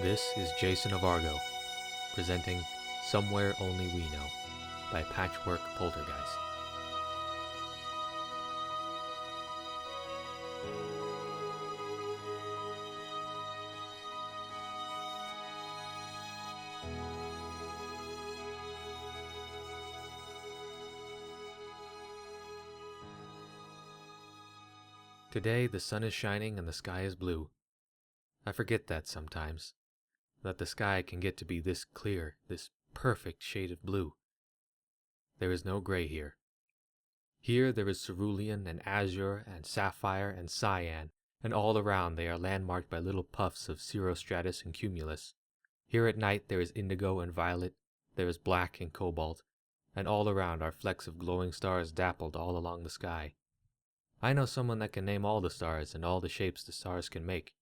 This is JasonOfArgo, presenting Somewhere Only We Know by Patchwork Poltergeist. Today the sun is shining and the sky is blue. I forget that sometimes, that the sky can get to be this clear, this perfect shade of blue. There is no gray here. Here there is cerulean and azure and sapphire and cyan, and all around they are landmarked by little puffs of cirrostratus and cumulus. Here at night there is indigo and violet, there is black and cobalt, and all around are flecks of glowing stars dappled all along the sky. I know someone that can name all the stars and all the shapes the stars can make.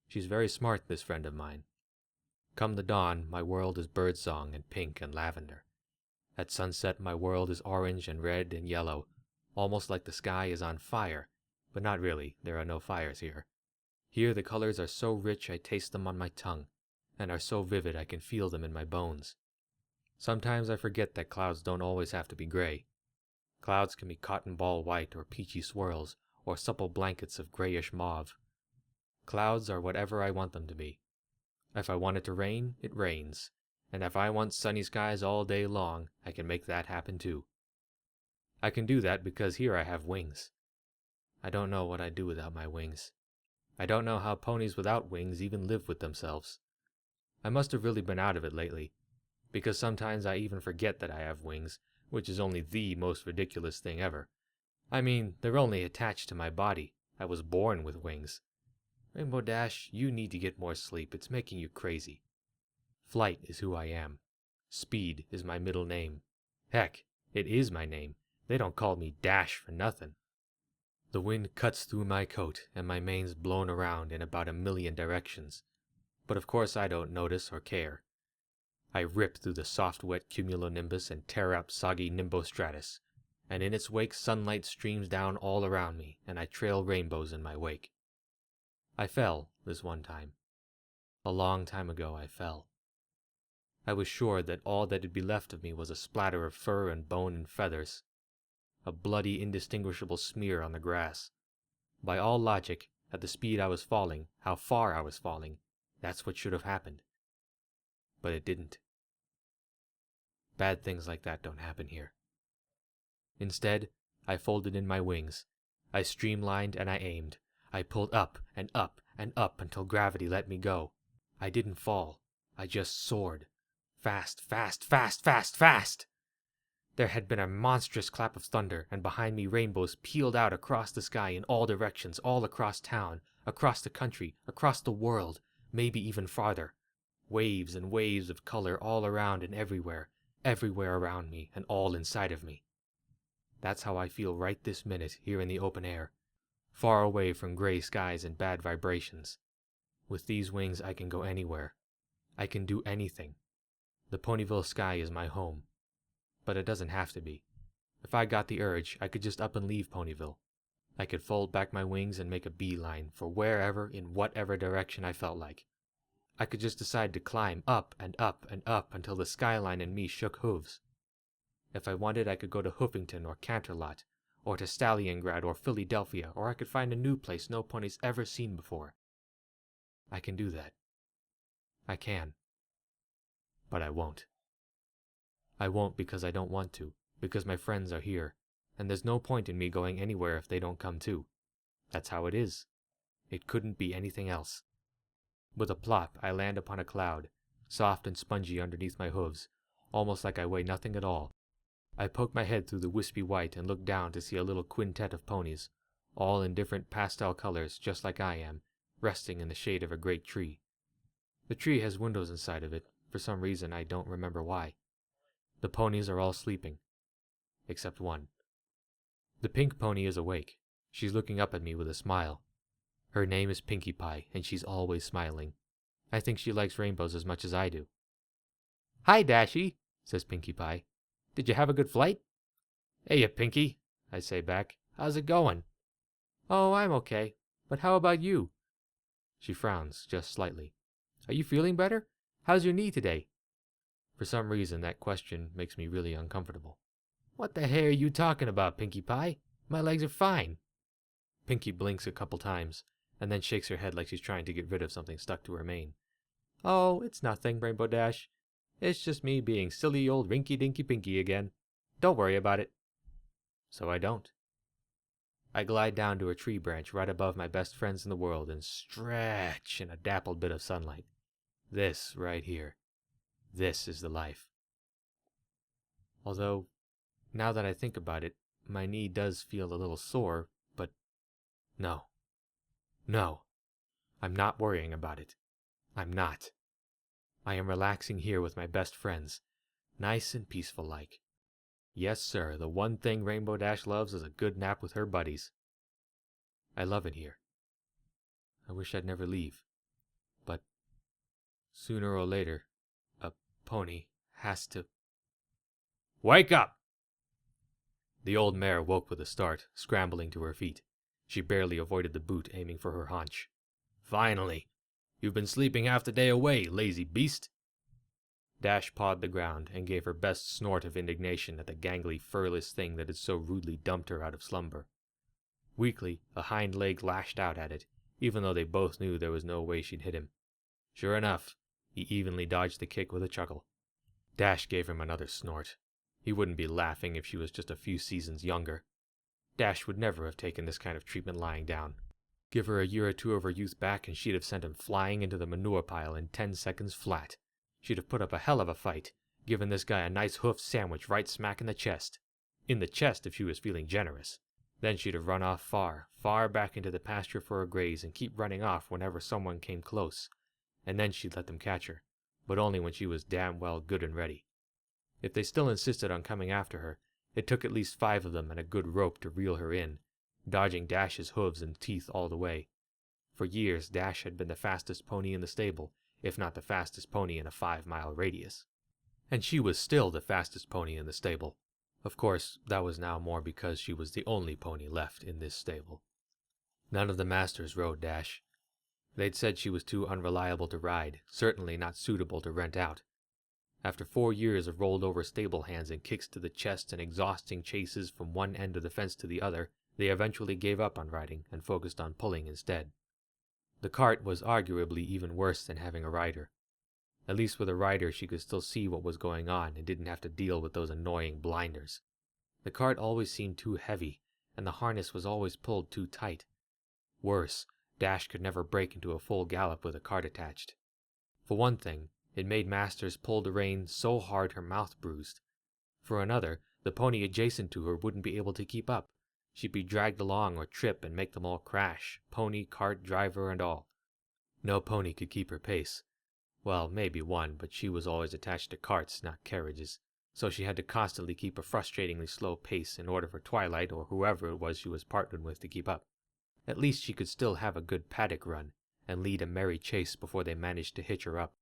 She's very smart, this friend of mine. Come the dawn, my world is birdsong and pink and lavender. At sunset, my world is orange and red and yellow, almost like the sky is on fire, but not really, there are no fires here. Here the colors are so rich I taste them on my tongue, and are so vivid I can feel them in my bones. Sometimes I forget that clouds don't always have to be gray. Clouds can be cotton ball white or peachy swirls, or supple blankets of grayish mauve. Clouds are whatever I want them to be. If I want it to rain, it rains, and if I want sunny skies all day long, I can make that happen too. I can do that because here I have wings. I don't know what I'd do without my wings. I don't know how ponies without wings even live with themselves. I must have really been out of it lately, because sometimes I even forget that I have wings, which is only the most ridiculous thing ever. I mean, they're only attached to my body. I was born with wings. Rainbow Dash, you need to get more sleep. It's making you crazy. Flight is who I am. Speed is my middle name. Heck, it is my name. They don't call me Dash for nothing. The wind cuts through my coat, and my mane's blown around in about 1,000,000 directions. But of course I don't notice or care. I rip through the soft wet cumulonimbus and tear up soggy nimbostratus, and in its wake sunlight streams down all around me, and I trail rainbows in my wake. I fell this one time. A long time ago I fell. I was sure that all that'd be left of me was a splatter of fur and bone and feathers, a bloody indistinguishable smear on the grass. By all logic, at the speed I was falling, how far I was falling, that's what should have happened. But it didn't. Bad things like that don't happen here. Instead, I folded in my wings. I streamlined and I aimed. I pulled up and up and up until gravity let me go. I didn't fall. I just soared. Fast, fast, fast, fast, fast! There had been a monstrous clap of thunder, and behind me rainbows peeled out across the sky in all directions, all across town, across the country, across the world, maybe even farther. Waves and waves of color all around and everywhere around me and all inside of me. That's how I feel right this minute here in the open air, far away from gray skies and bad vibrations. With these wings I can go anywhere. I can do anything. The Ponyville sky is my home. But it doesn't have to be. If I got the urge, I could just up and leave Ponyville. I could fold back my wings and make a beeline for wherever, in whatever direction I felt like. I could just decide to climb up and up and up until the skyline and me shook hooves. If I wanted, I could go to Hoofington or Canterlot, or to Stalliongrad or Philadelphia, or I could find a new place no pony's ever seen before. I can do that. I can. But I won't. I won't because I don't want to, because my friends are here, and there's no point in me going anywhere if they don't come too. That's how it is. It couldn't be anything else. With a plop, I land upon a cloud, soft and spongy underneath my hooves, almost like I weigh nothing at all. I poke my head through the wispy white and look down to see a little quintet of ponies, all in different pastel colors, just like I am, resting in the shade of a great tree. The tree has windows inside of it, for some reason I don't remember why. The ponies are all sleeping, except one. The pink pony is awake. She's looking up at me with a smile. Her name is Pinkie Pie, and she's always smiling. I think she likes rainbows as much as I do. "Hi, Dashy," says Pinkie Pie. "Did you have a good flight?" "Hey, Pinkie," I say back. "How's it going?" "Oh, I'm okay. But how about you?" She frowns, just slightly. Are you feeling better? How's your knee today? For some reason, that question makes me really uncomfortable. What the hell are you talking about, Pinkie Pie? My legs are fine. Pinkie blinks a couple times, and then shakes her head like she's trying to get rid of something stuck to her mane. Oh, it's nothing, Rainbow Dash. It's just me being silly old Rinky-Dinky Pinkie again. Don't worry about it. So I don't. I glide down to a tree branch right above my best friends in the world and stretch in a dappled bit of sunlight. This right here. This is the life. Although, now that I think about it, my knee does feel a little sore, but no. No. I'm not worrying about it. I'm not. I am relaxing here with my best friends, nice and peaceful like. Yes, sir, the one thing Rainbow Dash loves is a good nap with her buddies. I love it here. I wish I'd never leave. But sooner or later, a pony has to... Wake up! The old mare woke with a start, scrambling to her feet. She barely avoided the boot aiming for her haunch. Finally! You've been sleeping half the day away, lazy beast! Dash pawed the ground and gave her best snort of indignation at the gangly, furless thing that had so rudely dumped her out of slumber. Weakly, a hind leg lashed out at it, even though they both knew there was no way she'd hit him. Sure enough, he evenly dodged the kick with a chuckle. Dash gave him another snort. He wouldn't be laughing if she was just a few seasons younger. Dash would never have taken this kind of treatment lying down. Give her a year or two of her youth back and she'd have sent him flying into the manure pile in 10 seconds flat. She'd have put up a hell of a fight, given this guy a nice hoof sandwich right smack in the chest. In the chest if she was feeling generous. Then she'd have run off far, far back into the pasture for a graze and keep running off whenever someone came close. And then she'd let them catch her, but only when she was damn well good and ready. If they still insisted on coming after her, it took at least 5 of them and a good rope to reel her in, dodging Dash's hooves and teeth all the way. For years, Dash had been the fastest pony in the stable, if not the fastest pony in a 5-mile radius. And she was still the fastest pony in the stable. Of course, that was now more because she was the only pony left in this stable. None of the masters rode Dash. They'd said she was too unreliable to ride, certainly not suitable to rent out. After 4 years of rolled-over stable hands and kicks to the chest and exhausting chases from one end of the fence to the other, they eventually gave up on riding and focused on pulling instead. The cart was arguably even worse than having a rider. At least with a rider she could still see what was going on and didn't have to deal with those annoying blinders. The cart always seemed too heavy, and the harness was always pulled too tight. Worse, Dash could never break into a full gallop with a cart attached. For one thing, it made Masters pull the rein so hard her mouth bruised. For another, the pony adjacent to her wouldn't be able to keep up. She'd be dragged along or trip and make them all crash, pony, cart, driver, and all. No pony could keep her pace. Well, maybe one, but she was always attached to carts, not carriages, so she had to constantly keep a frustratingly slow pace in order for Twilight or whoever it was she was partnered with to keep up. At least she could still have a good paddock run and lead a merry chase before they managed to hitch her up.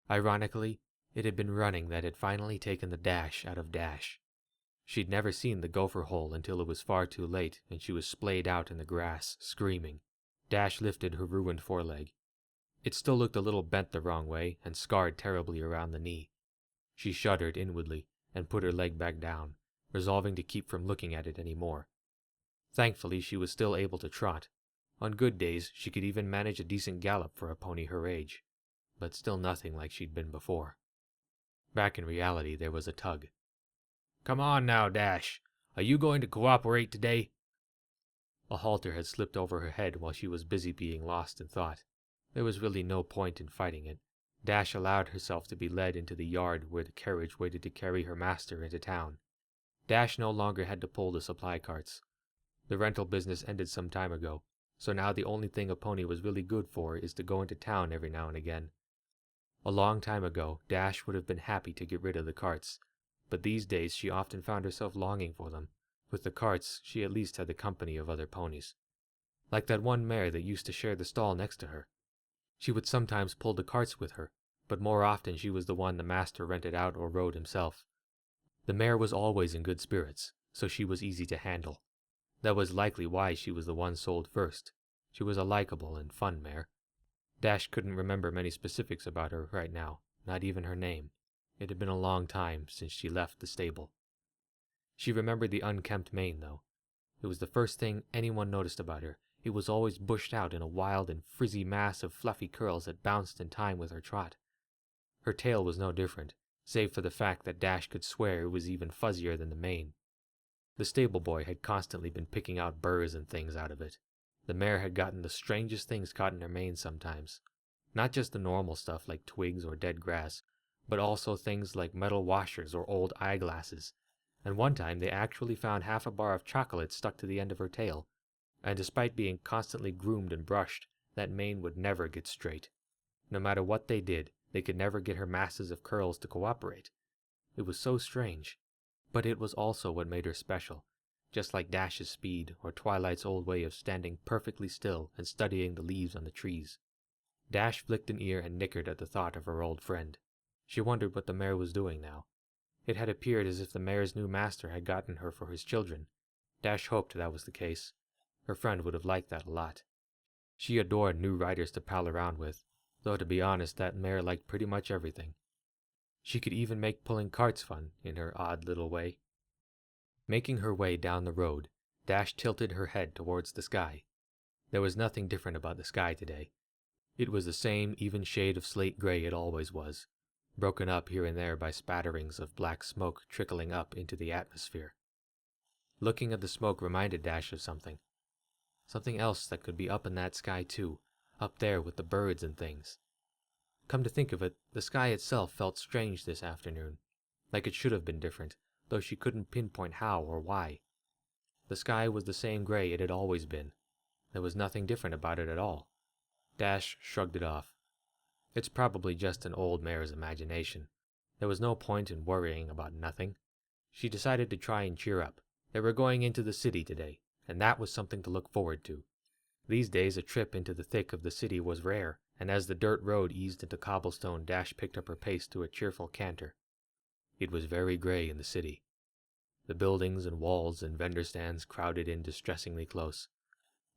Ironically, it had been running that had finally taken the Dash out of Dash. She'd never seen the gopher hole until it was far too late and she was splayed out in the grass, screaming. Dash lifted her ruined foreleg. It still looked a little bent the wrong way and scarred terribly around the knee. She shuddered inwardly and put her leg back down, resolving to keep from looking at it any more. Thankfully, she was still able to trot. On good days, she could even manage a decent gallop for a pony her age, but still nothing like she'd been before. Back in reality, there was a tug. "Come on now, Dash. Are you going to cooperate today?" A halter had slipped over her head while she was busy being lost in thought. There was really no point in fighting it. Dash allowed herself to be led into the yard where the carriage waited to carry her master into town. Dash no longer had to pull the supply carts. The rental business ended some time ago, so now the only thing a pony was really good for is to go into town every now and again. A long time ago, Dash would have been happy to get rid of the carts, but these days she often found herself longing for them. With the carts, she at least had the company of other ponies. Like that one mare that used to share the stall next to her. She would sometimes pull the carts with her, but more often she was the one the master rented out or rode himself. The mare was always in good spirits, so she was easy to handle. That was likely why she was the one sold first. She was a likable and fun mare. Dash couldn't remember many specifics about her right now, not even her name. It had been a long time since she left the stable. She remembered the unkempt mane, though. It was the first thing anyone noticed about her. It was always bushed out in a wild and frizzy mass of fluffy curls that bounced in time with her trot. Her tail was no different, save for the fact that Dash could swear it was even fuzzier than the mane. The stable boy had constantly been picking out burrs and things out of it. The mare had gotten the strangest things caught in her mane sometimes. Not just the normal stuff like twigs or dead grass, but also things like metal washers or old eyeglasses. And one time they actually found half a bar of chocolate stuck to the end of her tail. And despite being constantly groomed and brushed, that mane would never get straight. No matter what they did, they could never get her masses of curls to cooperate. It was so strange. But it was also what made her special, just like Dash's speed or Twilight's old way of standing perfectly still and studying the leaves on the trees. Dash flicked an ear and nickered at the thought of her old friend. She wondered what the mare was doing now. It had appeared as if the mare's new master had gotten her for his children. Dash hoped that was the case. Her friend would have liked that a lot. She adored new riders to pal around with, though to be honest that mare liked pretty much everything. She could even make pulling carts fun in her odd little way. Making her way down the road, Dash tilted her head towards the sky. There was nothing different about the sky today. It was the same even shade of slate gray it always was, broken up here and there by spatterings of black smoke trickling up into the atmosphere. Looking at the smoke reminded Dash of something. Something else that could be up in that sky too, up there with the birds and things. Come to think of it, the sky itself felt strange this afternoon, like it should have been different, though she couldn't pinpoint how or why. The sky was the same gray it had always been. There was nothing different about it at all. Dash shrugged it off. It's probably just an old mare's imagination. There was no point in worrying about nothing. She decided to try and cheer up. They were going into the city today, and that was something to look forward to. These days a trip into the thick of the city was rare, and as the dirt road eased into cobblestone, Dash picked up her pace to a cheerful canter. It was very gray in the city. The buildings and walls and vendor stands crowded in distressingly close.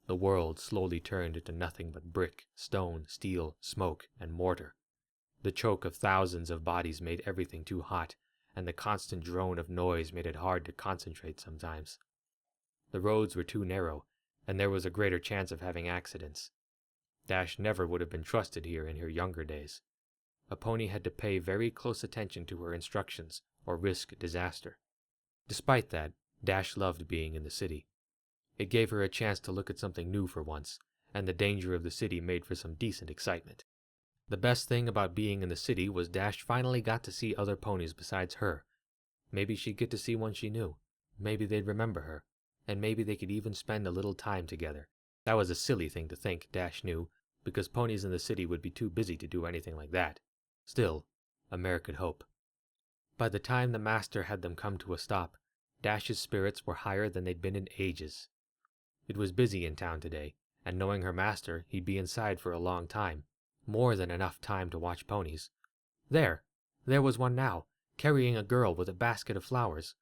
The world slowly turned into nothing but brick, stone, steel, smoke, and mortar. The choke of thousands of bodies made everything too hot, and the constant drone of noise made it hard to concentrate sometimes. The roads were too narrow, and there was a greater chance of having accidents. Dash never would have been trusted here in her younger days. A pony had to pay very close attention to her instructions, or risk disaster. Despite that, Dash loved being in the city. It gave her a chance to look at something new for once, and the danger of the city made for some decent excitement. The best thing about being in the city was Dash finally got to see other ponies besides her. Maybe she'd get to see one she knew. Maybe they'd remember her. And maybe they could even spend a little time together. That was a silly thing to think, Dash knew, because ponies in the city would be too busy to do anything like that. Still, a mare could hope. By the time the master had them come to a stop, Dash's spirits were higher than they'd been in ages. It was busy in town today, and knowing her master, he'd be inside for a long time. More than enough time to watch ponies. There was one now, carrying a girl with a basket of flowers.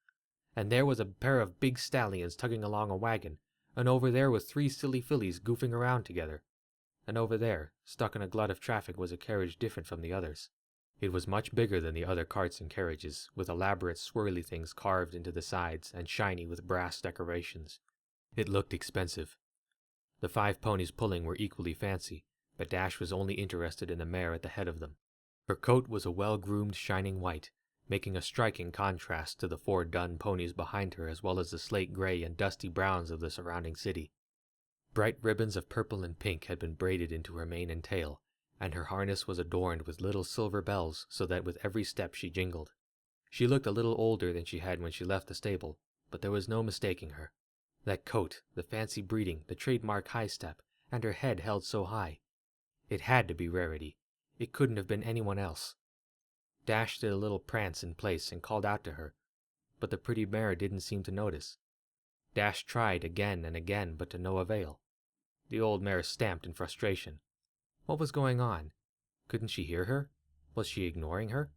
And there was a pair of big stallions tugging along a wagon, and over there was 3 silly fillies goofing around together. And over there, stuck in a glut of traffic, was a carriage different from the others. It was much bigger than the other carts and carriages, with elaborate swirly things carved into the sides and shiny with brass decorations. It looked expensive. The 5 ponies pulling were equally fancy, but Dash was only interested in the mare at the head of them. Her coat was a well-groomed shining white, making a striking contrast to the 4 dun ponies behind her as well as the slate gray and dusty browns of the surrounding city. Bright ribbons of purple and pink had been braided into her mane and tail, and her harness was adorned with little silver bells so that with every step she jingled. She looked a little older than she had when she left the stable, but there was no mistaking her. That coat, the fancy breeding, the trademark high step, and her head held so high. It had to be Rarity. It couldn't have been anyone else. Dash did a little prance in place and called out to her, but the pretty mare didn't seem to notice. Dash tried again and again, but to no avail. The old mare stamped in frustration. What was going on? Couldn't she hear her? Was she ignoring her?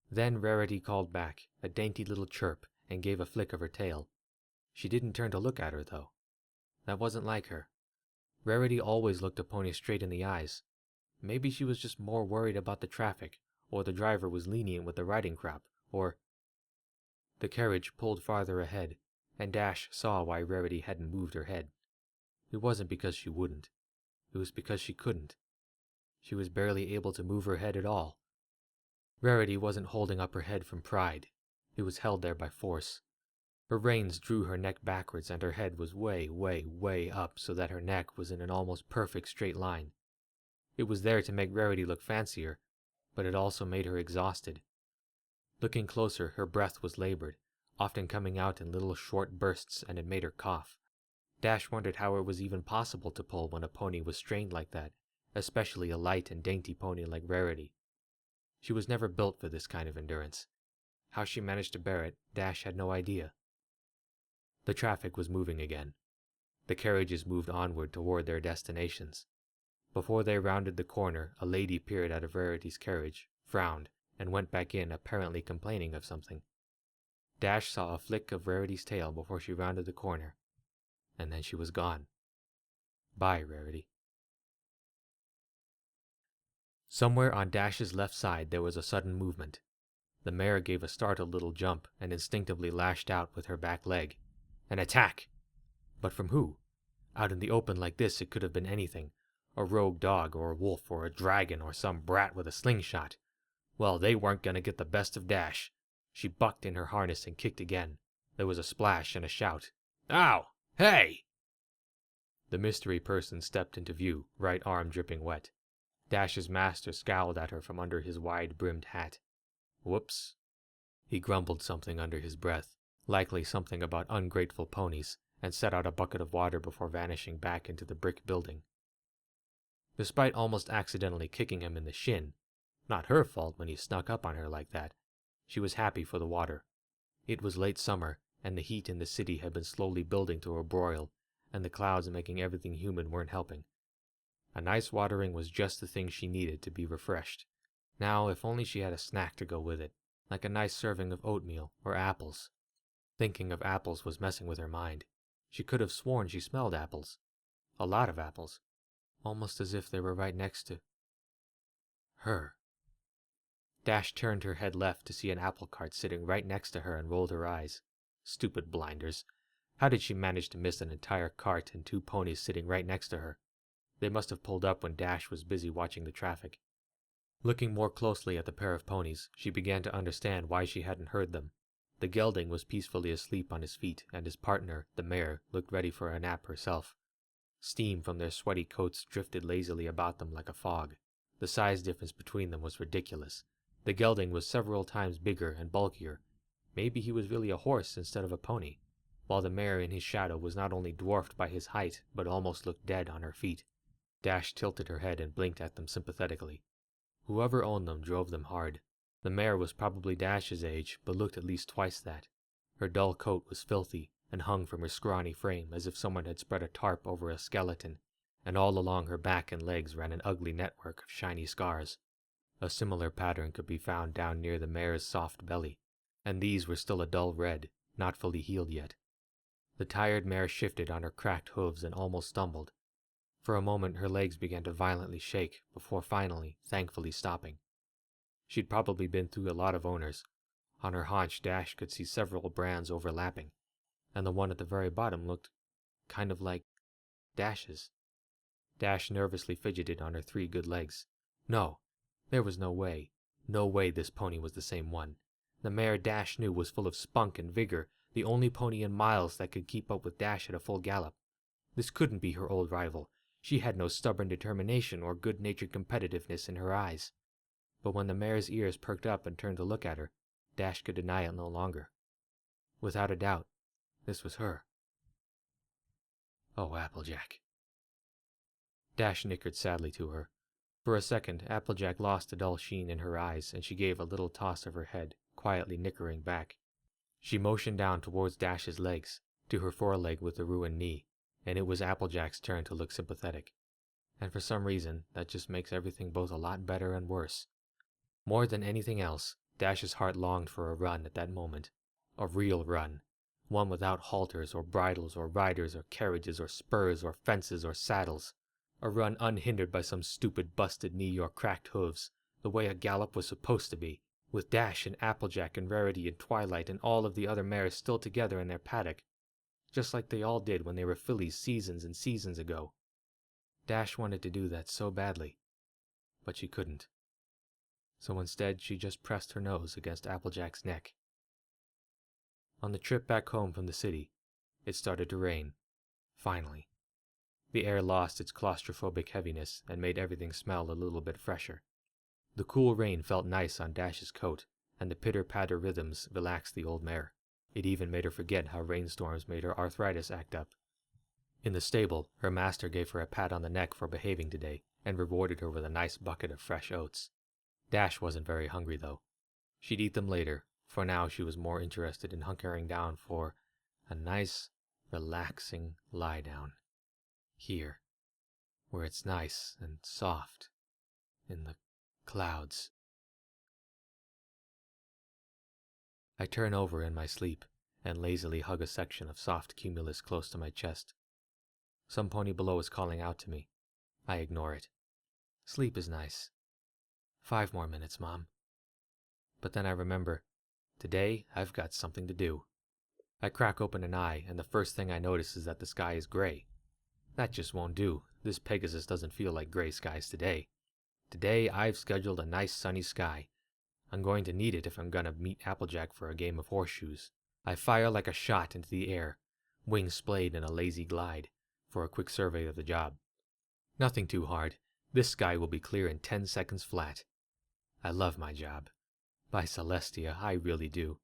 Then Rarity called back, a dainty little chirp, and gave a flick of her tail. She didn't turn to look at her, though. That wasn't like her. Rarity always looked a pony straight in the eyes. Maybe she was just more worried about the traffic, or the driver was lenient with the riding crop, or... The carriage pulled farther ahead, and Dash saw why Rarity hadn't moved her head. It wasn't because she wouldn't. It was because she couldn't. She was barely able to move her head at all. Rarity wasn't holding up her head from pride. It was held there by force. Her reins drew her neck backwards, and her head was way, way, way up so that her neck was in an almost perfect straight line. It was there to make Rarity look fancier, but it also made her exhausted. Looking closer, her breath was labored, often coming out in little short bursts, and it made her cough. Dash wondered how it was even possible to pull when a pony was strained like that, especially a light and dainty pony like Rarity. She was never built for this kind of endurance. How she managed to bear it, Dash had no idea. The traffic was moving again. The carriages moved onward toward their destinations. Before they rounded the corner, a lady peered out of Rarity's carriage, frowned, and went back in, apparently complaining of something. Dash saw a flick of Rarity's tail before she rounded the corner, and then she was gone. Bye, Rarity. Somewhere on Dash's left side there was a sudden movement. The mare gave a startled little jump and instinctively lashed out with her back leg. An attack! But from who? Out in the open like this it could have been anything. A rogue dog or a wolf or a dragon or some brat with a slingshot. Well, they weren't gonna get the best of Dash. She bucked in her harness and kicked again. There was a splash and a shout. Ow! Hey! The mystery person stepped into view, right arm dripping wet. Dash's master scowled at her from under his wide-brimmed hat. Whoops. He grumbled something under his breath, likely something about ungrateful ponies, and set out a bucket of water before vanishing back into the brick building. Despite almost accidentally kicking him in the shin, not her fault when he snuck up on her like that, she was happy for the water. It was late summer, and the heat in the city had been slowly building to a broil, and the clouds making everything humid weren't helping. A nice watering was just the thing she needed to be refreshed. Now, if only she had a snack to go with it, like a nice serving of oatmeal or apples. Thinking of apples was messing with her mind. She could have sworn she smelled apples. A lot of apples. Almost as if they were right next to her. Dash turned her head left to see an apple cart sitting right next to her and rolled her eyes. Stupid blinders. How did she manage to miss an entire cart and 2 ponies sitting right next to her? They must have pulled up when Dash was busy watching the traffic. Looking more closely at the pair of ponies, she began to understand why she hadn't heard them. The gelding was peacefully asleep on his feet, and his partner, the mare, looked ready for a nap herself. Steam from their sweaty coats drifted lazily about them like a fog. The size difference between them was ridiculous. The gelding was several times bigger and bulkier. Maybe he was really a horse instead of a pony, while the mare in his shadow was not only dwarfed by his height, but almost looked dead on her feet. Dash tilted her head and blinked at them sympathetically. Whoever owned them drove them hard. The mare was probably Dash's age, but looked at least twice that. Her dull coat was filthy and hung from her scrawny frame as if someone had spread a tarp over a skeleton, and all along her back and legs ran an ugly network of shiny scars. A similar pattern could be found down near the mare's soft belly, and these were still a dull red, not fully healed yet. The tired mare shifted on her cracked hooves and almost stumbled. For a moment her legs began to violently shake, before finally, thankfully stopping. She'd probably been through a lot of owners. On her haunch Dash could see several brands overlapping, and the one at the very bottom looked kind of like Dash's. Dash nervously fidgeted on her 3 good legs. No, there was no way. No way this pony was the same one. The mare Dash knew was full of spunk and vigor, the only pony in miles that could keep up with Dash at a full gallop. This couldn't be her old rival. She had no stubborn determination or good-natured competitiveness in her eyes. But when the mare's ears perked up and turned to look at her, Dash could deny it no longer. Without a doubt, this was her. Oh, Applejack. Dash nickered sadly to her. For a second, Applejack lost the dull sheen in her eyes, and she gave a little toss of her head, quietly nickering back. She motioned down towards Dash's legs, to her foreleg with the ruined knee, and it was Applejack's turn to look sympathetic. And for some reason, that just makes everything both a lot better and worse. More than anything else, Dash's heart longed for a run at that moment. A real run. One without halters or bridles or riders or carriages or spurs or fences or saddles. A run unhindered by some stupid busted knee or cracked hooves, the way a gallop was supposed to be, with Dash and Applejack and Rarity and Twilight and all of the other mares still together in their paddock, just like they all did when they were fillies seasons and seasons ago. Dash wanted to do that so badly, but she couldn't. So instead, she just pressed her nose against Applejack's neck. On the trip back home from the city, it started to rain. Finally. The air lost its claustrophobic heaviness and made everything smell a little bit fresher. The cool rain felt nice on Dash's coat, and the pitter-patter rhythms relaxed the old mare. It even made her forget how rainstorms made her arthritis act up. In the stable, her master gave her a pat on the neck for behaving today, and rewarded her with a nice bucket of fresh oats. Dash wasn't very hungry, though. She'd eat them later. For now, she was more interested in hunkering down for a nice, relaxing lie-down. Here, where it's nice and soft, in the clouds. I turn over in my sleep and lazily hug a section of soft cumulus close to my chest. Some pony below is calling out to me. I ignore it. Sleep is nice. 5 more minutes, Mom. But then I remember, today I've got something to do. I crack open an eye, and the first thing I notice is that the sky is gray. That just won't do. This Pegasus doesn't feel like gray skies today. Today I've scheduled a nice sunny sky. I'm going to need it if I'm gonna meet Applejack for a game of horseshoes. I fire like a shot into the air, wings splayed in a lazy glide, for a quick survey of the job. Nothing too hard. This sky will be clear in 10 seconds flat. I love my job. By Celestia, I really do.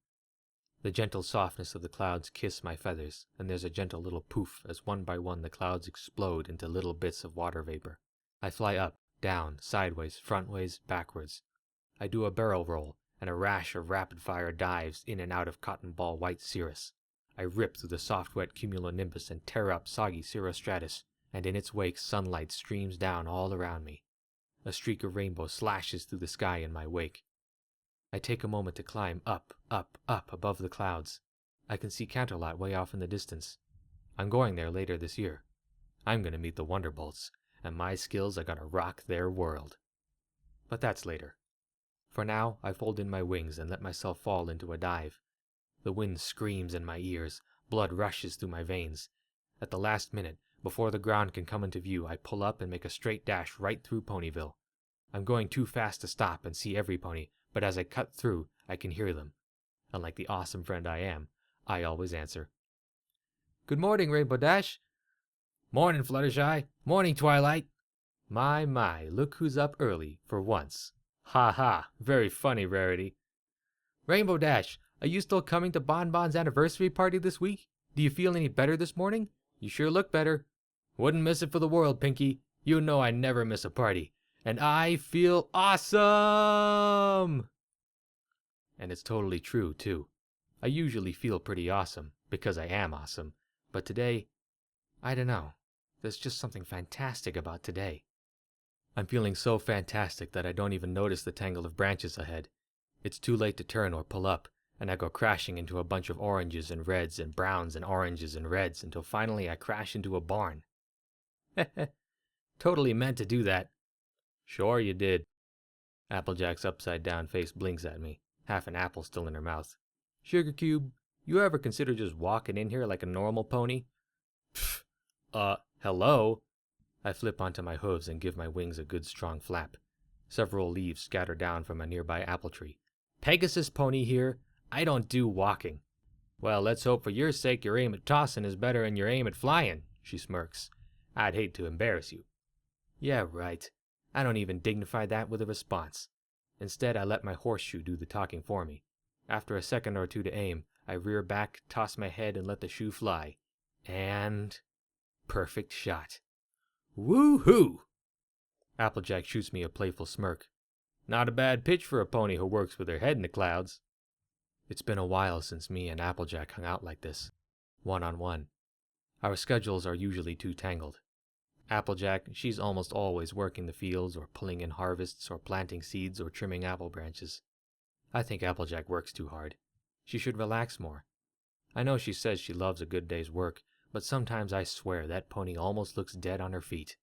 The gentle softness of the clouds kiss my feathers, and there's a gentle little poof as one by one the clouds explode into little bits of water vapor. I fly up, down, sideways, frontways, backwards. I do a barrel roll, and a rash of rapid-fire dives in and out of cotton ball white cirrus. I rip through the soft wet cumulonimbus and tear up soggy cirrostratus, and in its wake sunlight streams down all around me. A streak of rainbow slashes through the sky in my wake. I take a moment to climb up, up, up above the clouds. I can see Canterlot way off in the distance. I'm going there later this year. I'm going to meet the Wonderbolts, and my skills are going to rock their world. But that's later. For now, I fold in my wings and let myself fall into a dive. The wind screams in my ears, blood rushes through my veins. At the last minute, before the ground can come into view, I pull up and make a straight dash right through Ponyville. I'm going too fast to stop and see every pony, but as I cut through, I can hear them. And like the awesome friend I am, I always answer. Good morning, Rainbow Dash. Morning, Fluttershy. Morning, Twilight. My, look who's up early, for once. Ha ha, very funny, Rarity. Rainbow Dash, are you still coming to Bonbon's anniversary party this week? Do you feel any better this morning? You sure look better. Wouldn't miss it for the world, Pinky. You know I never miss a party. And I feel awesome! And it's totally true, too. I usually feel pretty awesome, because I am awesome. But today, I don't know. There's just something fantastic about today. I'm feeling so fantastic that I don't even notice the tangle of branches ahead. It's too late to turn or pull up, and I go crashing into a bunch of oranges and reds and browns and oranges and reds until finally I crash into a barn. Totally meant to do that. Sure you did. Applejack's upside-down face blinks at me, half an apple still in her mouth. Sugar Cube, you ever consider just walking in here like a normal pony? Pfft, hello? I flip onto my hooves and give my wings a good strong flap. Several leaves scatter down from a nearby apple tree. Pegasus pony here. I don't do walking. Well, let's hope for your sake your aim at tossing is better than your aim at flying, she smirks. I'd hate to embarrass you. Yeah, right. I don't even dignify that with a response. Instead, I let my horseshoe do the talking for me. After a second or two to aim, I rear back, toss my head, and let the shoe fly. And... perfect shot. Woo-hoo! Applejack shoots me a playful smirk. Not a bad pitch for a pony who works with her head in the clouds. It's been a while since me and Applejack hung out like this, one-on-one. Our schedules are usually too tangled. Applejack, she's almost always working the fields or pulling in harvests or planting seeds or trimming apple branches. I think Applejack works too hard. She should relax more. I know she says she loves a good day's work, but sometimes I swear that pony almost looks dead on her feet.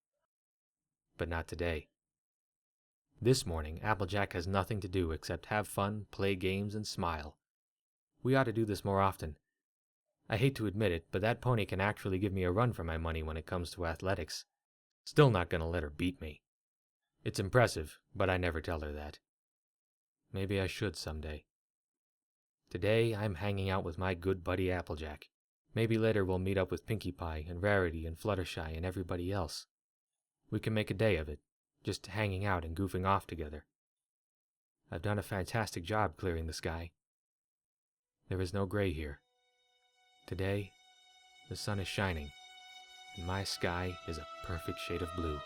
But not today. This morning, Applejack has nothing to do except have fun, play games, and smile. We ought to do this more often. I hate to admit it, but that pony can actually give me a run for my money when it comes to athletics. Still not gonna let her beat me. It's impressive, but I never tell her that. Maybe I should someday. Today, I'm hanging out with my good buddy Applejack. Maybe later we'll meet up with Pinkie Pie and Rarity and Fluttershy and everybody else. We can make a day of it, just hanging out and goofing off together. I've done a fantastic job clearing the sky. There is no gray here. Today, the sun is shining, and my sky is a perfect shade of blue.